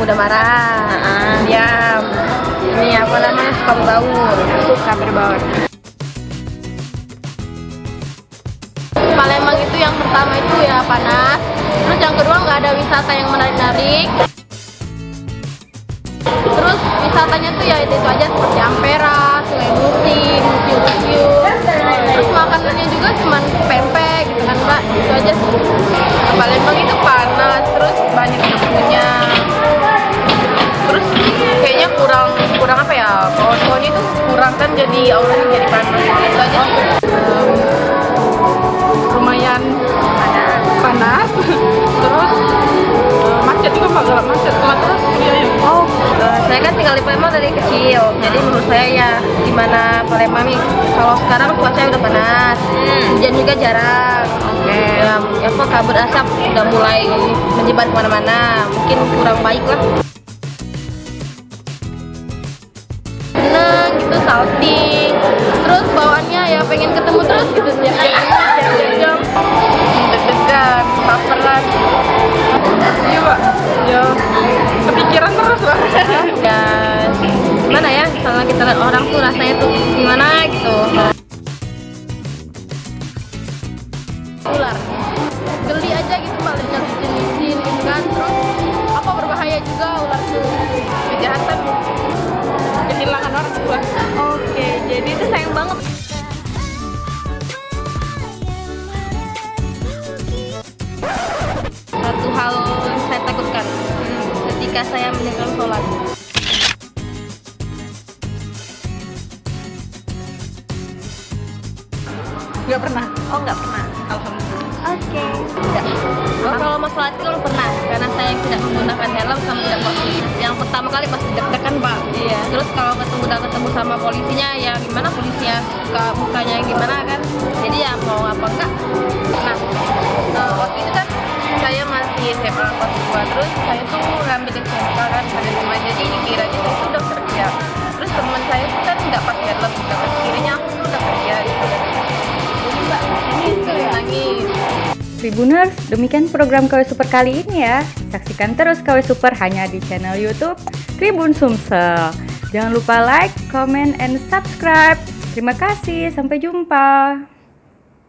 udah marah, diam. Ini apa namanya, suka berbaur. Palembang itu yang pertama itu ya panas, terus yang kedua nggak ada wisata yang menarik-narik. Terus wisatanya tuh ya itu aja seperti Ampera, Sungai Musim, museum. Terus makanannya juga cuman pempek gitu kan Mbak, itu aja sih. Palembang itu panas, terus banyak debunya. Terus kayaknya kurang apa ya, pohon-pohonnya itu kurang kan, jadi auranya jadi panas. Itu aja sih. Lumayan panas. Terus macet juga Mbak, macet. Terus saya kan tinggal di Palembang dari kecil, jadi menurut saya ya gimana Palembang nih, kalau sekarang cuacanya udah panas, hujan juga jarang, ya apa kabut asap udah mulai menyebar kemana-mana, mungkin kurang baik lah. Seneng gitu, salting, terus bawaannya ya pengen ketemu terus gitu, jam deg-degan, baperan. Iya Pak, ya kepikiran terus lah. Ya gimana ya, kalau kita lihat orang tuh rasanya tuh gimana gitu. Ular, geli aja gitu paling jenis-jenisin gitu kan. Terus apa berbahaya juga ular tuh, kejahatan, kehilangan orang tua. Oke, jadi itu sayang banget. Satu hal yang saya takutkan ketika saya meninggalkan sholat. Nggak pernah? Oh nggak pernah, alhamdulillah. Oke. Tidak. Kalau masalah itu pernah, karena saya tidak menggunakan helm sama tidak pakai. Yang pertama kali pasti deg-degan Pak. Iya. Terus kalau ketemu sama polisinya, ya gimana polisinya suka mukanya gimana kan? Jadi ya mau apa enggak. Nah waktu itu kan saya masih SMA kelas 2, terus saya tuh ngambil SMK kan pada teman, jadi dikira itu udah kerja. Terus teman saya tuh kan nggak pakai helm, nggak kirinya aku tuh udah kerja gitu. Jadi Mbak, ini sering nangis. Tribuners, demikian program KW Super kali ini ya. Saksikan terus KW Super hanya di channel YouTube Tribun Sumsel. Jangan lupa like, comment, and subscribe. Terima kasih, sampai jumpa.